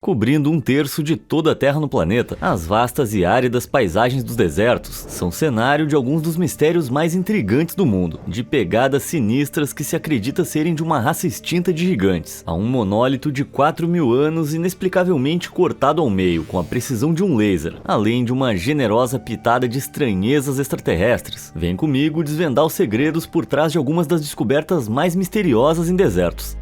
Cobrindo um terço de toda a Terra no planeta, as vastas e áridas paisagens dos desertos são cenário de alguns dos mistérios mais intrigantes do mundo, de pegadas sinistras que se acredita serem de uma raça extinta de gigantes, a um monólito de 4.000 anos inexplicavelmente cortado ao meio com a precisão de um laser, além de uma generosa pitada de estranhezas extraterrestres. Vem comigo desvendar os segredos por trás de algumas das descobertas mais misteriosas em desertos.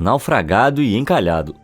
Naufragado e encalhado.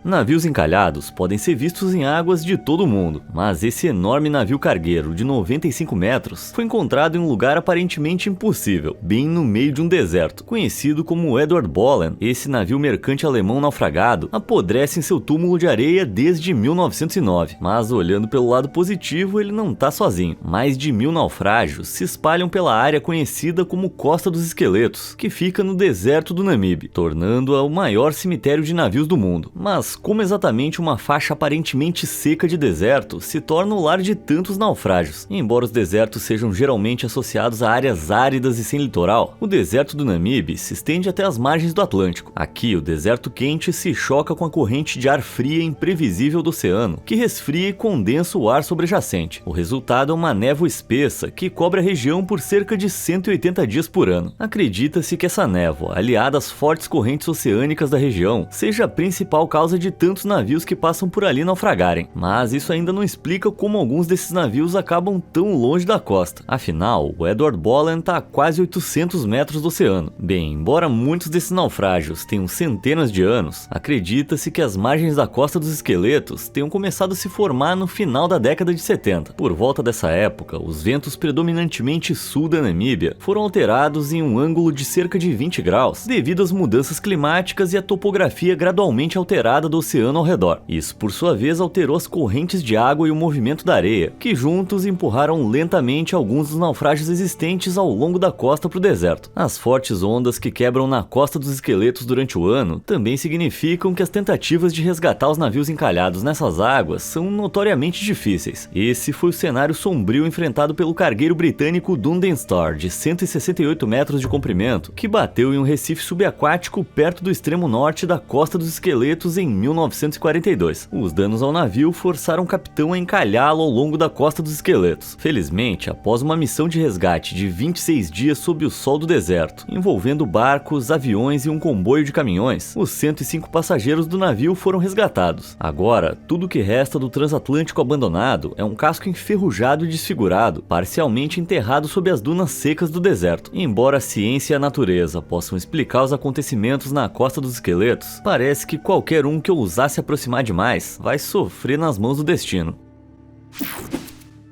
Navios encalhados podem ser vistos em águas de todo o mundo, mas esse enorme navio cargueiro de 95 metros foi encontrado em um lugar aparentemente impossível, bem no meio de um deserto. Conhecido como Edward Bolen, esse navio mercante alemão naufragado apodrece em seu túmulo de areia desde 1909, mas olhando pelo lado positivo, ele não está sozinho. Mais de 1.000 naufrágios se espalham pela área conhecida como Costa dos Esqueletos, que fica no deserto do Namibe, tornando-a o maior cemitério de navios do mundo. Mas como exatamente uma faixa aparentemente seca de deserto se torna o lar de tantos naufrágios? Embora os desertos sejam geralmente associados a áreas áridas e sem litoral, o deserto do Namibe se estende até as margens do Atlântico. Aqui, o deserto quente se choca com a corrente de ar fria e imprevisível do oceano, que resfria e condensa o ar sobrejacente. O resultado é uma névoa espessa que cobre a região por cerca de 180 dias por ano. Acredita-se que essa névoa, aliada às fortes correntes oceânicas da região, seja a principal causa de tantos navios que passam por ali naufragarem, mas isso ainda não explica como alguns desses navios acabam tão longe da costa. Afinal, o Edward Bolen está a quase 800 metros do oceano. Bem, embora muitos desses naufrágios tenham centenas de anos, acredita-se que as margens da Costa dos Esqueletos tenham começado a se formar no final da década de 70. Por volta dessa época, os ventos predominantemente sul da Namíbia foram alterados em um ângulo de cerca de 20 graus, devido às mudanças climáticas e à topografia gradualmente alterada do oceano ao redor. Isso, por sua vez, alterou as correntes de água e o movimento da areia, que juntos empurraram lentamente alguns dos naufrágios existentes ao longo da costa para o deserto. As fortes ondas que quebram na Costa dos Esqueletos durante o ano também significam que as tentativas de resgatar os navios encalhados nessas águas são notoriamente difíceis. Esse foi o cenário sombrio enfrentado pelo cargueiro britânico Dundee Star, de 168 metros de comprimento, que bateu em um recife subaquático perto do extremo norte da Costa dos Esqueletos em 1942. Os danos ao navio forçaram o capitão a encalhá-lo ao longo da Costa dos Esqueletos. Felizmente, após uma missão de resgate de 26 dias sob o sol do deserto, envolvendo barcos, aviões e um comboio de caminhões, os 105 passageiros do navio foram resgatados. Agora, tudo o que resta do transatlântico abandonado é um casco enferrujado e desfigurado, parcialmente enterrado sob as dunas secas do deserto. Embora a ciência e a natureza possam explicar os acontecimentos na Costa dos Esqueletos, parece que qualquer um que ousasse aproximar demais vai sofrer nas mãos do destino.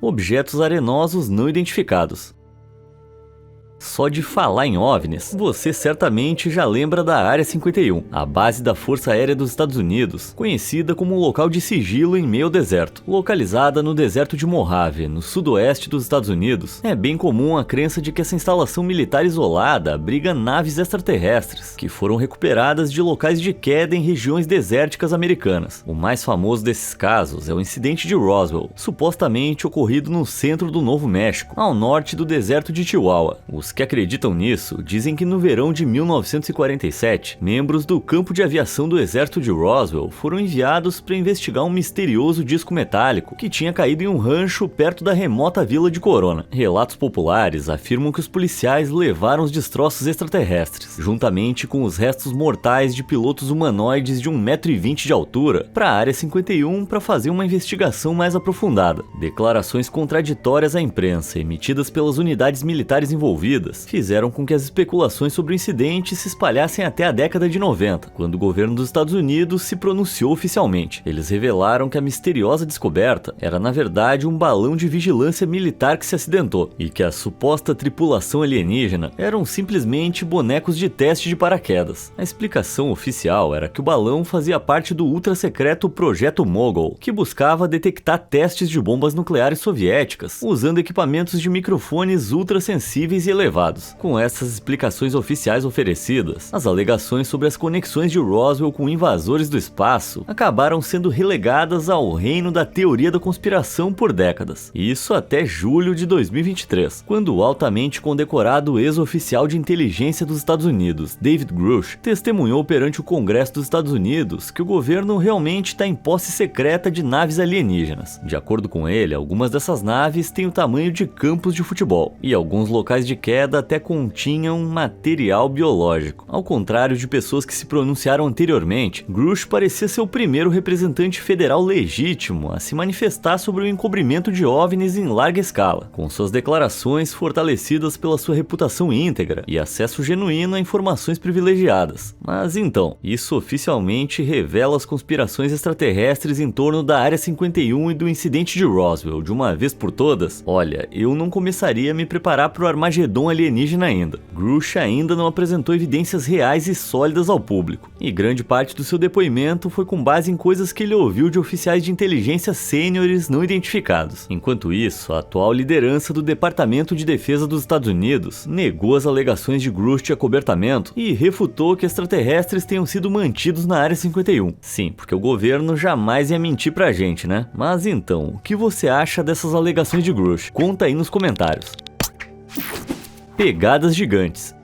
Objetos arenosos não identificados. Só de falar em OVNIs, você certamente já lembra da Área 51, a base da Força Aérea dos Estados Unidos, conhecida como um local de sigilo em meio ao deserto. Localizada no deserto de Mojave, no sudoeste dos Estados Unidos, é bem comum a crença de que essa instalação militar isolada abriga naves extraterrestres, que foram recuperadas de locais de queda em regiões desérticas americanas. O mais famoso desses casos é o incidente de Roswell, supostamente ocorrido no centro do Novo México, ao norte do deserto de Chihuahua. Os que acreditam nisso dizem que no verão de 1947, membros do campo de aviação do exército de Roswell foram enviados para investigar um misterioso disco metálico que tinha caído em um rancho perto da remota vila de Corona. Relatos populares afirmam que os policiais levaram os destroços extraterrestres, juntamente com os restos mortais de pilotos humanoides de 1,20 m de altura, para a Área 51 para fazer uma investigação mais aprofundada. Declarações contraditórias à imprensa, emitidas pelas unidades militares envolvidas, fizeram com que as especulações sobre o incidente se espalhassem até a década de 90, quando o governo dos Estados Unidos se pronunciou oficialmente. Eles revelaram que a misteriosa descoberta era na verdade um balão de vigilância militar que se acidentou, e que a suposta tripulação alienígena eram simplesmente bonecos de teste de paraquedas. A explicação oficial era que o balão fazia parte do ultra-secreto Projeto Mogul, que buscava detectar testes de bombas nucleares soviéticas, usando equipamentos de microfones ultrassensíveis e elevados. elevados. Com essas explicações oficiais oferecidas, as alegações sobre as conexões de Roswell com invasores do espaço acabaram sendo relegadas ao reino da teoria da conspiração por décadas. Isso até julho de 2023, quando o altamente condecorado ex-oficial de inteligência dos Estados Unidos, David Grush, testemunhou perante o Congresso dos Estados Unidos que o governo realmente está em posse secreta de naves alienígenas. De acordo com ele, algumas dessas naves têm o tamanho de campos de futebol, e alguns locais de queda até continham material biológico. Ao contrário de pessoas que se pronunciaram anteriormente, Grush parecia ser o primeiro representante federal legítimo a se manifestar sobre o encobrimento de OVNIs em larga escala, com suas declarações fortalecidas pela sua reputação íntegra e acesso genuíno a informações privilegiadas. Mas então, isso oficialmente revela as conspirações extraterrestres em torno da Área 51 e do incidente de Roswell de uma vez por todas? Olha, eu não começaria a me preparar para o Armagedon alienígena ainda. Grush ainda não apresentou evidências reais e sólidas ao público, e grande parte do seu depoimento foi com base em coisas que ele ouviu de oficiais de inteligência sêniores não identificados. Enquanto isso, a atual liderança do Departamento de Defesa dos Estados Unidos negou as alegações de Grush de acobertamento e refutou que extraterrestres tenham sido mantidos na Área 51. Sim, porque o governo jamais ia mentir pra gente, né? Mas então, o que você acha dessas alegações de Grush? Conta aí nos comentários. Pegadas gigantes.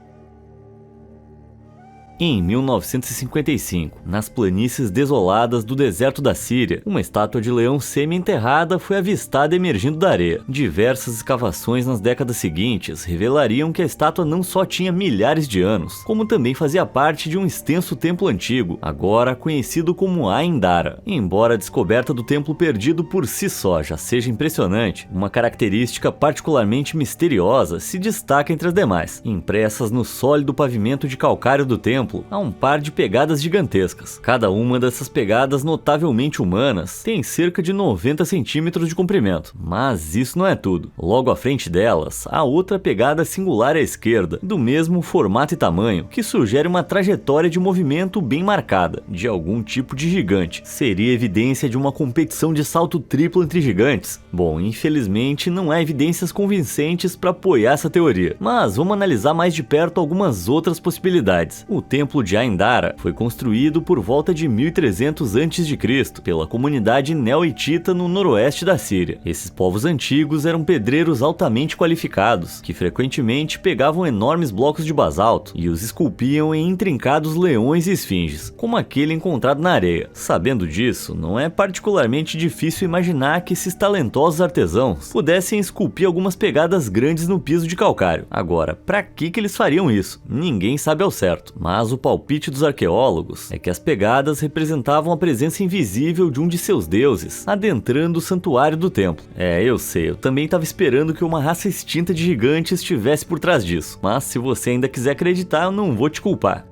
Em 1955, nas planícies desoladas do deserto da Síria, uma estátua de leão semi-enterrada foi avistada emergindo da areia. Diversas escavações nas décadas seguintes revelariam que a estátua não só tinha milhares de anos, como também fazia parte de um extenso templo antigo, agora conhecido como Ain Dara. Embora a descoberta do templo perdido por si só já seja impressionante, uma característica particularmente misteriosa se destaca entre as demais. Impressas no sólido pavimento de calcário do templo, há um par de pegadas gigantescas. Cada uma dessas pegadas notavelmente humanas tem cerca de 90 centímetros de comprimento. Mas isso não é tudo. Logo à frente delas, há outra pegada singular à esquerda, do mesmo formato e tamanho, que sugere uma trajetória de movimento bem marcada, de algum tipo de gigante. Seria evidência de uma competição de salto triplo entre gigantes? Bom, infelizmente não há evidências convincentes para apoiar essa teoria. Mas vamos analisar mais de perto algumas outras possibilidades. O templo de Ain Dara foi construído por volta de 1300 a.C. pela comunidade neo-hitita no noroeste da Síria. Esses povos antigos eram pedreiros altamente qualificados, que frequentemente pegavam enormes blocos de basalto e os esculpiam em intrincados leões e esfinges, como aquele encontrado na areia. Sabendo disso, não é particularmente difícil imaginar que esses talentosos artesãos pudessem esculpir algumas pegadas grandes no piso de calcário. Agora, para que eles fariam isso? Ninguém sabe ao certo, mas o palpite dos arqueólogos é que as pegadas representavam a presença invisível de um de seus deuses, adentrando o santuário do templo. Eu sei, eu também estava esperando que uma raça extinta de gigantes estivesse por trás disso, mas se você ainda quiser acreditar, eu não vou te culpar.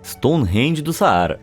Stonehenge do Saara.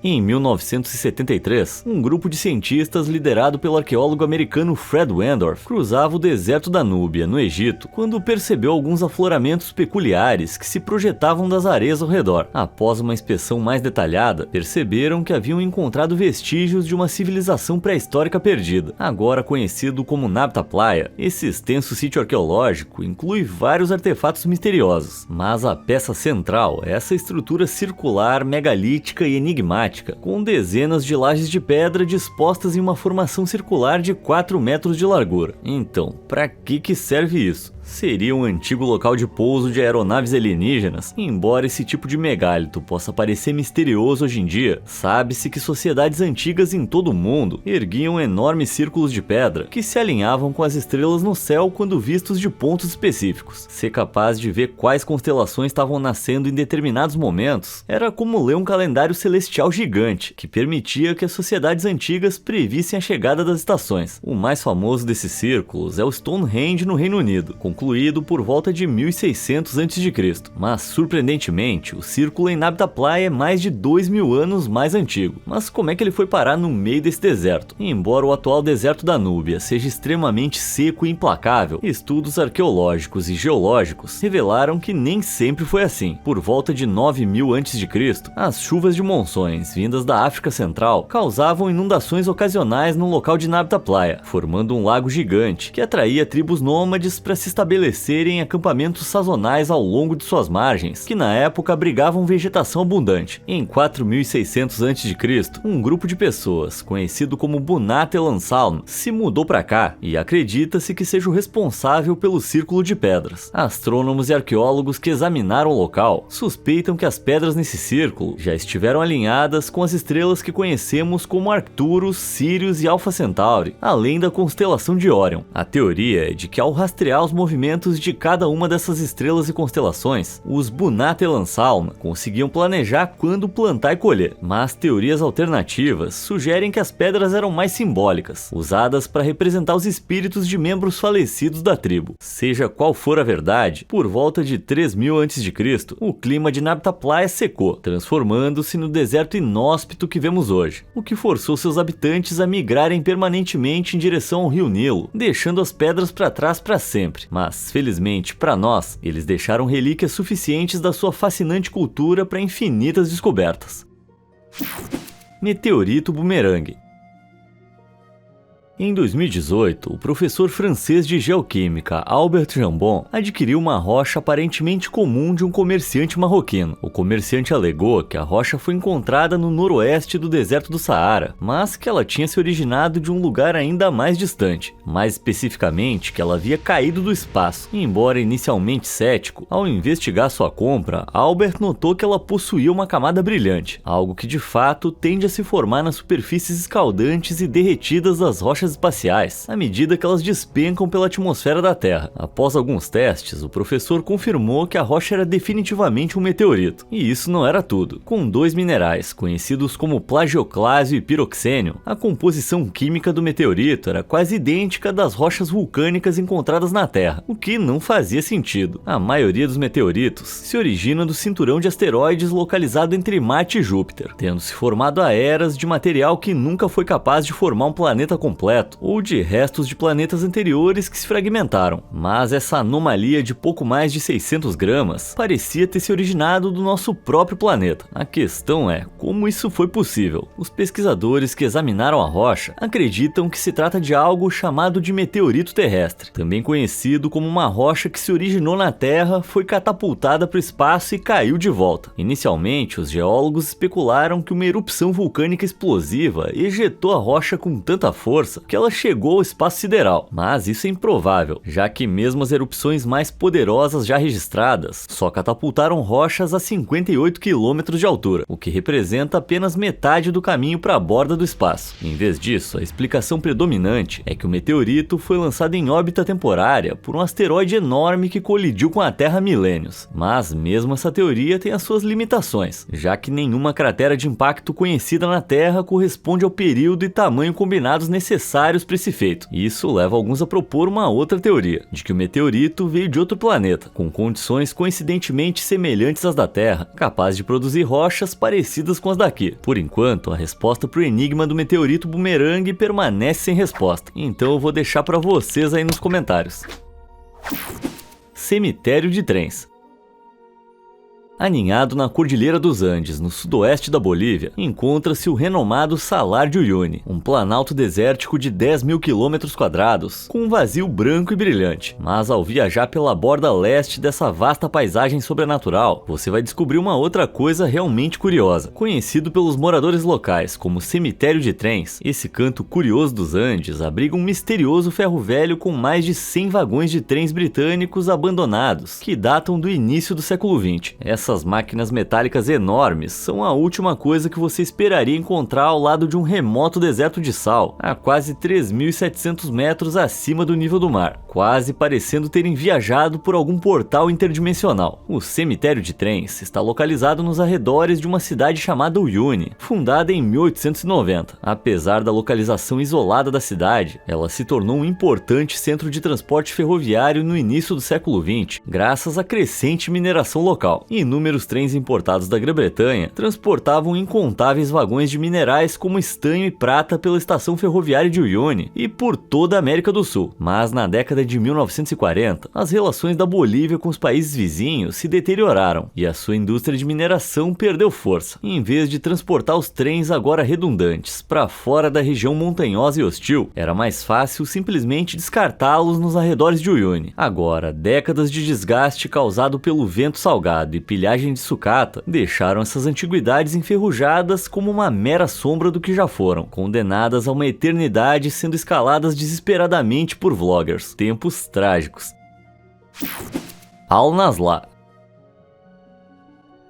Em 1973, um grupo de cientistas liderado pelo arqueólogo americano Fred Wendorf cruzava o deserto da Núbia, no Egito, quando percebeu alguns afloramentos peculiares que se projetavam das areias ao redor. Após uma inspeção mais detalhada, perceberam que haviam encontrado vestígios de uma civilização pré-histórica perdida. Agora conhecido como Nabta Playa, esse extenso sítio arqueológico inclui vários artefatos misteriosos, mas a peça central é essa estrutura circular, megalítica e enigmática, com dezenas de lajes de pedra dispostas em uma formação circular de 4 metros de largura. Então, para que serve isso? Seria um antigo local de pouso de aeronaves alienígenas? Embora esse tipo de megálito possa parecer misterioso hoje em dia, sabe-se que sociedades antigas em todo o mundo erguiam enormes círculos de pedra que se alinhavam com as estrelas no céu quando vistos de pontos específicos. Ser capaz de ver quais constelações estavam nascendo em determinados momentos era como ler um calendário celestial gigante, que permitia que as sociedades antigas previssem a chegada das estações. O mais famoso desses círculos é o Stonehenge no Reino Unido, com concluído por volta de 1600 a.C., mas surpreendentemente o círculo em Nabta Playa é mais de 2000 anos mais antigo. Mas como é que ele foi parar no meio desse deserto? Embora o atual deserto da Núbia seja extremamente seco e implacável, estudos arqueológicos e geológicos revelaram que nem sempre foi assim. Por volta de 9000 a.C., as chuvas de monções vindas da África Central causavam inundações ocasionais no local de Nabta Playa, formando um lago gigante que atraía tribos nômades para se estabelecerem em acampamentos sazonais ao longo de suas margens, que na época abrigavam vegetação abundante. Em 4600 a.C., um grupo de pessoas, conhecido como Bunat El Ansalm, se mudou para cá e acredita-se que seja o responsável pelo Círculo de Pedras. Astrônomos e arqueólogos que examinaram o local suspeitam que as pedras nesse círculo já estiveram alinhadas com as estrelas que conhecemos como Arcturus, Sirius e Alpha Centauri, além da constelação de Órion. A teoria é de que ao rastrear os movimentos de cada uma dessas estrelas e constelações, os Bunat El Ansalm conseguiam planejar quando plantar e colher, mas teorias alternativas sugerem que as pedras eram mais simbólicas, usadas para representar os espíritos de membros falecidos da tribo. Seja qual for a verdade, por volta de 3000 a.C., o clima de Nabta Playa secou, transformando-se no deserto inóspito que vemos hoje, o que forçou seus habitantes a migrarem permanentemente em direção ao rio Nilo, deixando as pedras para trás para sempre. Mas, felizmente para nós, eles deixaram relíquias suficientes da sua fascinante cultura para infinitas descobertas. Meteorito bumerangue. Em 2018, o professor francês de geoquímica Albert Jambon adquiriu uma rocha aparentemente comum de um comerciante marroquino. O comerciante alegou que a rocha foi encontrada no noroeste do deserto do Saara, mas que ela tinha se originado de um lugar ainda mais distante, mais especificamente que ela havia caído do espaço. Embora inicialmente cético, ao investigar sua compra, Albert notou que ela possuía uma camada brilhante, algo que de fato tende a se formar nas superfícies escaldantes e derretidas das rochas espaciais, à medida que elas despencam pela atmosfera da Terra. Após alguns testes, o professor confirmou que a rocha era definitivamente um meteorito. E isso não era tudo. Com dois minerais, conhecidos como plagioclásio e piroxênio, a composição química do meteorito era quase idêntica das rochas vulcânicas encontradas na Terra, o que não fazia sentido. A maioria dos meteoritos se origina do cinturão de asteroides localizado entre Marte e Júpiter, tendo se formado a eras de material que nunca foi capaz de formar um planeta completo, ou de restos de planetas anteriores que se fragmentaram. Mas essa anomalia de pouco mais de 600 gramas parecia ter se originado do nosso próprio planeta. A questão é como isso foi possível. Os pesquisadores que examinaram a rocha acreditam que se trata de algo chamado de meteorito terrestre, também conhecido como uma rocha que se originou na Terra, foi catapultada para o espaço e caiu de volta. Inicialmente, os geólogos especularam que uma erupção vulcânica explosiva ejetou a rocha com tanta força que ela chegou ao espaço sideral, mas isso é improvável, já que mesmo as erupções mais poderosas já registradas só catapultaram rochas a 58 km de altura, o que representa apenas metade do caminho para a borda do espaço. Em vez disso, a explicação predominante é que o meteorito foi lançado em órbita temporária por um asteroide enorme que colidiu com a Terra há milênios. Mas mesmo essa teoria tem as suas limitações, já que nenhuma cratera de impacto conhecida na Terra corresponde ao período e tamanho combinados necessários para esse feito. Isso leva alguns a propor uma outra teoria, de que o meteorito veio de outro planeta, com condições coincidentemente semelhantes às da Terra, capaz de produzir rochas parecidas com as daqui. Por enquanto, a resposta para o enigma do meteorito bumerangue permanece sem resposta, então eu vou deixar para vocês aí nos comentários. Cemitério de trens. Aninhado na Cordilheira dos Andes, no sudoeste da Bolívia, encontra-se o renomado Salar de Uyuni, um planalto desértico de 10.000 km², com um vazio branco e brilhante. Mas ao viajar pela borda leste dessa vasta paisagem sobrenatural, você vai descobrir uma outra coisa realmente curiosa. Conhecido pelos moradores locais como Cemitério de Trens, esse canto curioso dos Andes abriga um misterioso ferro velho com mais de 100 vagões de trens britânicos abandonados, que datam do início do século XX. Essa Essas máquinas metálicas enormes são a última coisa que você esperaria encontrar ao lado de um remoto deserto de sal, a quase 3.700 metros acima do nível do mar, quase parecendo terem viajado por algum portal interdimensional. O cemitério de trens está localizado nos arredores de uma cidade chamada Uyuni, fundada em 1890. Apesar da localização isolada da cidade, ela se tornou um importante centro de transporte ferroviário no início do século XX, graças à crescente mineração local. Inúmeros trens importados da Grã-Bretanha transportavam incontáveis vagões de minerais como estanho e prata pela estação ferroviária de Uyuni e por toda a América do Sul. Mas na década de 1940, as relações da Bolívia com os países vizinhos se deterioraram e a sua indústria de mineração perdeu força. Em vez de transportar os trens agora redundantes para fora da região montanhosa e hostil, era mais fácil simplesmente descartá-los nos arredores de Uyuni. Agora, décadas de desgaste causado pelo vento salgado e pilhagem de sucata deixaram essas antiguidades enferrujadas como uma mera sombra do que já foram, condenadas a uma eternidade sendo escaladas desesperadamente por vloggers. Tempos trágicos. Al-Nasla.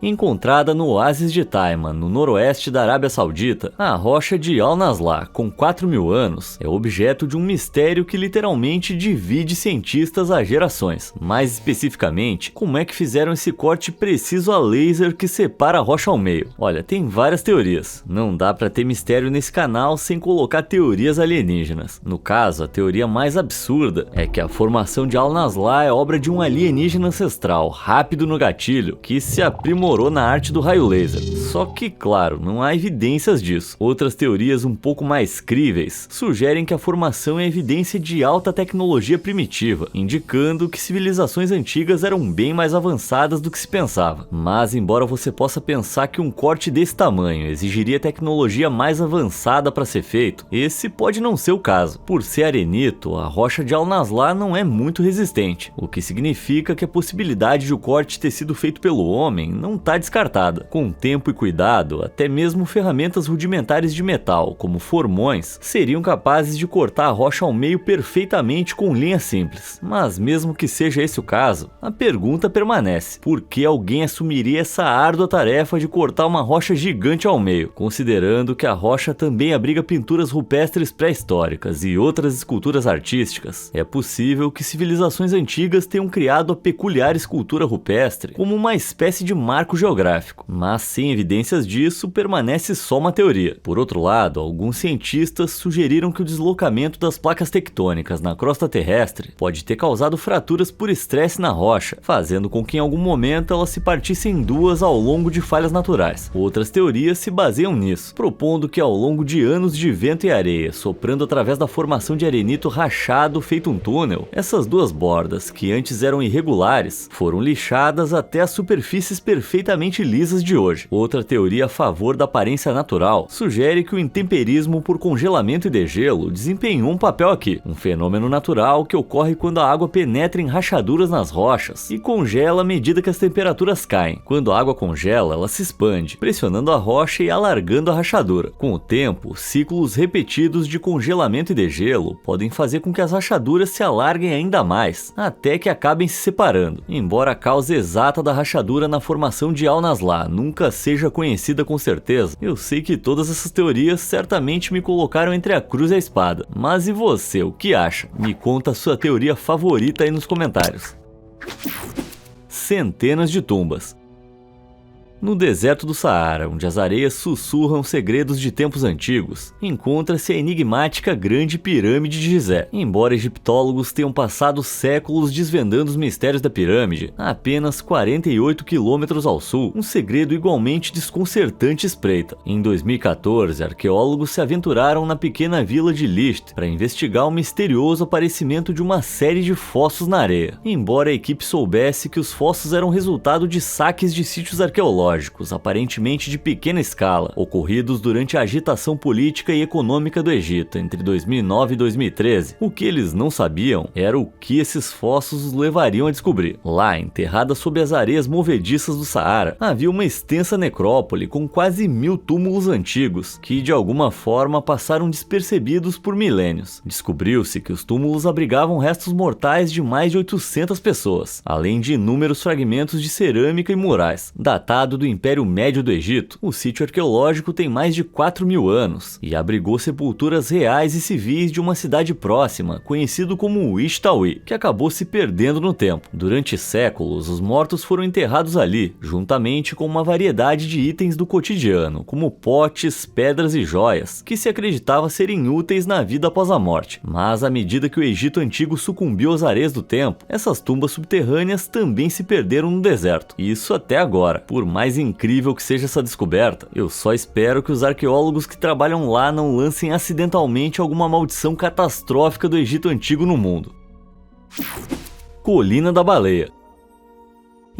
Encontrada no oásis de Taiman, no noroeste da Arábia Saudita, a rocha de Al-Nasla, com 4.000 anos, é objeto de um mistério que literalmente divide cientistas há gerações. Mais especificamente, como é que fizeram esse corte preciso a laser que separa a rocha ao meio? Olha, tem várias teorias. Não dá pra ter mistério nesse canal sem colocar teorias alienígenas. No caso, a teoria mais absurda é que a formação de Al-Nasla é obra de um alienígena ancestral, rápido no gatilho, que se aprimorou na arte do raio laser. Só que, claro, não há evidências disso. Outras teorias um pouco mais críveis sugerem que a formação é evidência de alta tecnologia primitiva, indicando que civilizações antigas eram bem mais avançadas do que se pensava. Mas, embora você possa pensar que um corte desse tamanho exigiria tecnologia mais avançada para ser feito, esse pode não ser o caso. Por ser arenito, a rocha de Al-Nasla não é muito resistente, o que significa que a possibilidade de o corte ter sido feito pelo homem não está descartada. Com tempo e cuidado, até mesmo ferramentas rudimentares de metal, como formões, seriam capazes de cortar a rocha ao meio perfeitamente com linhas simples. Mas mesmo que seja esse o caso, a pergunta permanece: por que alguém assumiria essa árdua tarefa de cortar uma rocha gigante ao meio, considerando que a rocha também abriga pinturas rupestres pré-históricas e outras esculturas artísticas? É possível que civilizações antigas tenham criado a peculiar escultura rupestre como uma espécie de marco geográfico, mas sem evidências disso, permanece só uma teoria. Por outro lado, alguns cientistas sugeriram que o deslocamento das placas tectônicas na crosta terrestre pode ter causado fraturas por estresse na rocha, fazendo com que em algum momento ela se partisse em duas ao longo de falhas naturais. Outras teorias se baseiam nisso, propondo que ao longo de anos de vento e areia soprando através da formação de arenito rachado feito um túnel, essas duas bordas, que antes eram irregulares, foram lixadas até as superfícies perfeitas lisas de hoje. Outra teoria a favor da aparência natural sugere que o intemperismo por congelamento e degelo desempenhou um papel aqui, um fenômeno natural que ocorre quando a água penetra em rachaduras nas rochas e congela à medida que as temperaturas caem. Quando a água congela, ela se expande, pressionando a rocha e alargando a rachadura. Com o tempo, ciclos repetidos de congelamento e degelo podem fazer com que as rachaduras se alarguem ainda mais, até que acabem se separando. Embora a causa exata da rachadura na formação de Al-Nasla nunca seja conhecida com certeza, eu sei que todas essas teorias certamente me colocaram entre a cruz e a espada. Mas e você, o que acha? Me conta a sua teoria favorita aí nos comentários. Centenas de tumbas. No deserto do Saara, onde as areias sussurram segredos de tempos antigos, encontra-se a enigmática Grande Pirâmide de Gizé. Embora egiptólogos tenham passado séculos desvendando os mistérios da pirâmide, a apenas 48 quilômetros ao sul, um segredo igualmente desconcertante espreita. Em 2014, arqueólogos se aventuraram na pequena vila de Lisht para investigar o misterioso aparecimento de uma série de fossos na areia. Embora a equipe soubesse que os fossos eram resultado de saques de sítios arqueológicos, arqueológicos, aparentemente de pequena escala, ocorridos durante a agitação política e econômica do Egito entre 2009 e 2013. O que eles não sabiam era o que esses fósseis os levariam a descobrir. Lá, enterrada sob as areias movediças do Saara, havia uma extensa necrópole com quase 1000 túmulos antigos, que de alguma forma passaram despercebidos por milênios. Descobriu-se que os túmulos abrigavam restos mortais de mais de 800 pessoas, além de inúmeros fragmentos de cerâmica e murais. Datado do Império Médio do Egito, o sítio arqueológico tem mais de 4.000 anos e abrigou sepulturas reais e civis de uma cidade próxima, conhecido como Ishtawi, que acabou se perdendo no tempo. Durante séculos, os mortos foram enterrados ali, juntamente com uma variedade de itens do cotidiano, como potes, pedras e joias, que se acreditava serem úteis na vida após a morte. Mas à medida que o Egito antigo sucumbiu às areias do tempo, essas tumbas subterrâneas também se perderam no deserto. Isso até agora. Por mais incrível que seja essa descoberta, eu só espero que os arqueólogos que trabalham lá não lancem acidentalmente alguma maldição catastrófica do Egito antigo no mundo. Colina da Baleia.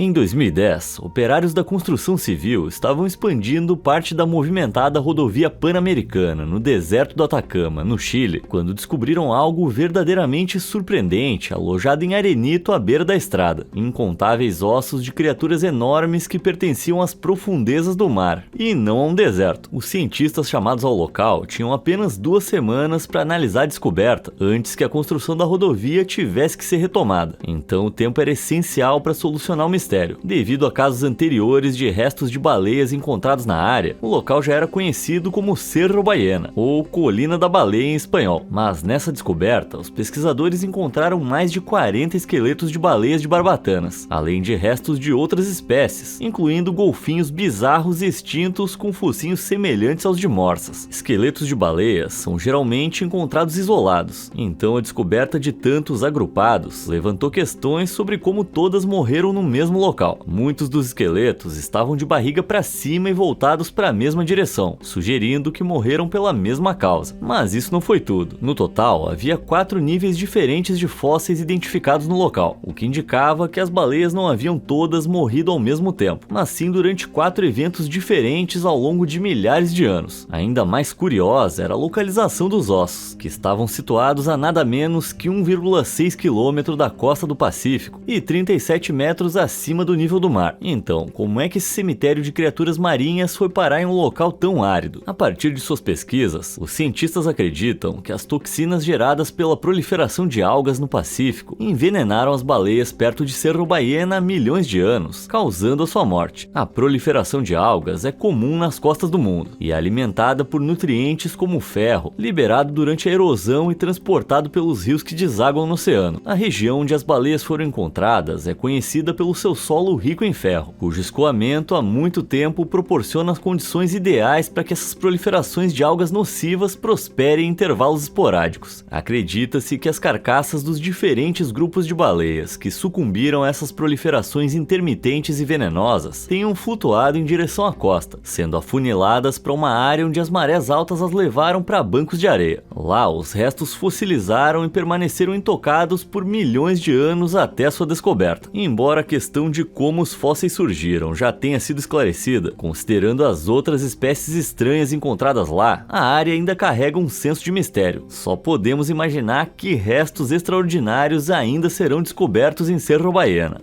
Em 2010, operários da construção civil estavam expandindo parte da movimentada rodovia Pan-Americana no deserto do Atacama, no Chile, quando descobriram algo verdadeiramente surpreendente alojado em arenito à beira da estrada. Incontáveis ossos de criaturas enormes que pertenciam às profundezas do mar, e não a um deserto. Os cientistas chamados ao local tinham apenas 2 semanas para analisar a descoberta, antes que a construção da rodovia tivesse que ser retomada. Então o tempo era essencial para solucionar o mistério. Devido a casos anteriores de restos de baleias encontrados na área, o local já era conhecido como Cerro Ballena, ou Colina da Baleia em espanhol. Mas nessa descoberta, os pesquisadores encontraram mais de 40 esqueletos de baleias de barbatanas, além de restos de outras espécies, incluindo golfinhos bizarros e extintos com focinhos semelhantes aos de morsas. Esqueletos de baleias são geralmente encontrados isolados, então a descoberta de tantos agrupados levantou questões sobre como todas morreram no mesmo local. Muitos dos esqueletos estavam de barriga para cima e voltados para a mesma direção, sugerindo que morreram pela mesma causa. Mas isso não foi tudo. No total, havia 4 níveis diferentes de fósseis identificados no local, o que indicava que as baleias não haviam todas morrido ao mesmo tempo, mas sim durante 4 eventos diferentes ao longo de milhares de anos. Ainda mais curiosa era a localização dos ossos, que estavam situados a nada menos que 1,6 km da costa do Pacífico e 37 metros acima do nível do mar. Então, como é que esse cemitério de criaturas marinhas foi parar em um local tão árido? A partir de suas pesquisas, os cientistas acreditam que as toxinas geradas pela proliferação de algas no Pacífico envenenaram as baleias perto de Cerro Ballena há milhões de anos, causando a sua morte. A proliferação de algas é comum nas costas do mundo e é alimentada por nutrientes como o ferro, liberado durante a erosão e transportado pelos rios que desaguam no oceano. A região onde as baleias foram encontradas é conhecida pelo seu solo rico em ferro, cujo escoamento há muito tempo proporciona as condições ideais para que essas proliferações de algas nocivas prosperem em intervalos esporádicos. Acredita-se que as carcaças dos diferentes grupos de baleias que sucumbiram a essas proliferações intermitentes e venenosas tenham flutuado em direção à costa, sendo afuniladas para uma área onde as marés altas as levaram para bancos de areia. Lá, os restos fossilizaram e permaneceram intocados por milhões de anos até sua descoberta. Embora a questão de como os fósseis surgiram já tenha sido esclarecida, considerando as outras espécies estranhas encontradas lá, a área ainda carrega um senso de mistério. Só podemos imaginar que restos extraordinários ainda serão descobertos em Cerro Ballena.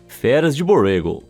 Feras de Borrego.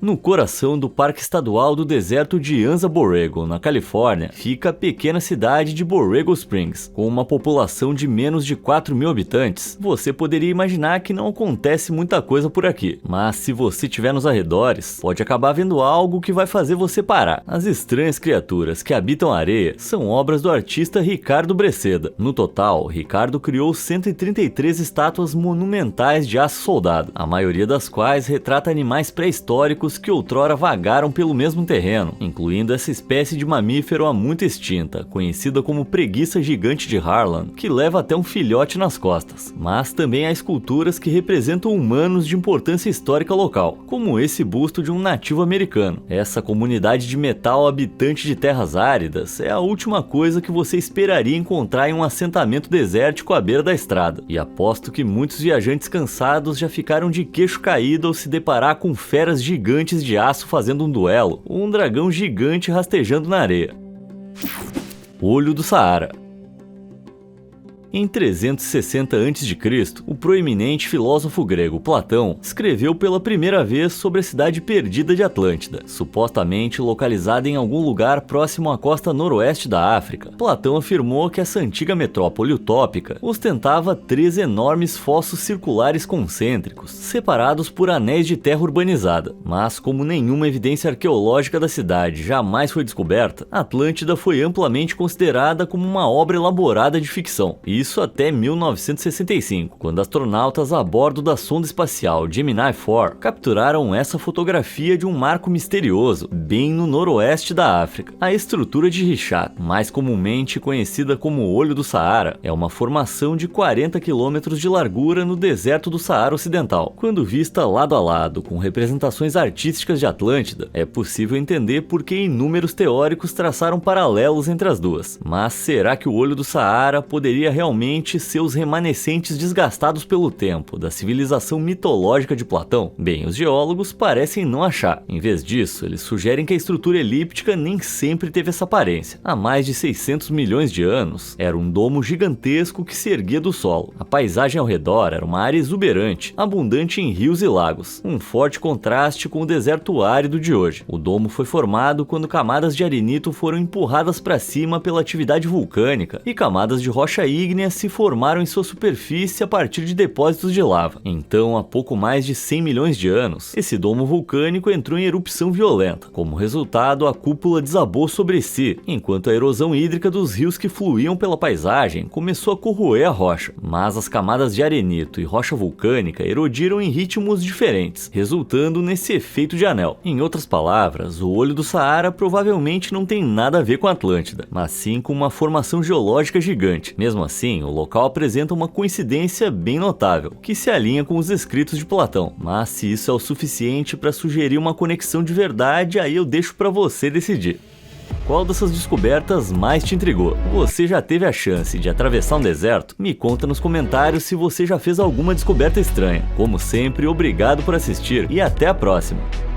No coração do Parque Estadual do Deserto de Anza-Borrego, na Califórnia, fica a pequena cidade de Borrego Springs. Com uma população de menos de 4.000 habitantes, você poderia imaginar que não acontece muita coisa por aqui. Mas se você estiver nos arredores, pode acabar vendo algo que vai fazer você parar. As estranhas criaturas que habitam a areia são obras do artista Ricardo Breceda. No total, Ricardo criou 133 estátuas monumentais de aço soldado, a maioria das quais retrata animais pré-históricos históricos que outrora vagaram pelo mesmo terreno, incluindo essa espécie de mamífero há muito extinta, conhecida como preguiça gigante de Harlan, que leva até um filhote nas costas. Mas também há esculturas que representam humanos de importância histórica local, como esse busto de um nativo americano. Essa comunidade de metal habitante de terras áridas é a última coisa que você esperaria encontrar em um assentamento desértico à beira da estrada, e aposto que muitos viajantes cansados já ficaram de queixo caído ao se deparar com feras gigantes de aço fazendo um duelo, ou um dragão gigante rastejando na areia. Olho do Saara. Em 360 a.C., o proeminente filósofo grego Platão escreveu pela primeira vez sobre a cidade perdida de Atlântida, supostamente localizada em algum lugar próximo à costa noroeste da África. Platão afirmou que essa antiga metrópole utópica ostentava 3 enormes fossos circulares concêntricos, separados por anéis de terra urbanizada. Mas como nenhuma evidência arqueológica da cidade jamais foi descoberta, Atlântida foi amplamente considerada como uma obra elaborada de ficção. Isso até 1965, quando astronautas a bordo da sonda espacial Gemini 4 capturaram essa fotografia de um marco misterioso, bem no noroeste da África. A estrutura de Richat, mais comumente conhecida como Olho do Saara, é uma formação de 40 quilômetros de largura no deserto do Saara Ocidental. Quando vista lado a lado com representações artísticas de Atlântida, é possível entender por que inúmeros teóricos traçaram paralelos entre as duas. Mas será que o Olho do Saara poderia realmente ser os remanescentes desgastados pelo tempo da civilização mitológica de Platão? Bem, os geólogos parecem não achar. Em vez disso, eles sugerem que a estrutura elíptica nem sempre teve essa aparência. Há mais de 600 milhões de anos, era um domo gigantesco que se erguia do solo. A paisagem ao redor era uma área exuberante, abundante em rios e lagos, um forte contraste com o deserto árido de hoje. O domo foi formado quando camadas de arenito foram empurradas para cima pela atividade vulcânica e camadas de rocha ígnea se formaram em sua superfície a partir de depósitos de lava. Então, há pouco mais de 100 milhões de anos, esse domo vulcânico entrou em erupção violenta. Como resultado, a cúpula desabou sobre si, enquanto a erosão hídrica dos rios que fluíam pela paisagem começou a corroer a rocha. Mas as camadas de arenito e rocha vulcânica erodiram em ritmos diferentes, resultando nesse efeito de anel. Em outras palavras, o Olho do Saara provavelmente não tem nada a ver com a Atlântida, mas sim com uma formação geológica gigante. Mesmo assim, o local apresenta uma coincidência bem notável, que se alinha com os escritos de Platão. Mas se isso é o suficiente para sugerir uma conexão de verdade, aí eu deixo para você decidir. Qual dessas descobertas mais te intrigou? Você já teve a chance de atravessar um deserto? Me conta nos comentários se você já fez alguma descoberta estranha. Como sempre, obrigado por assistir e até a próxima!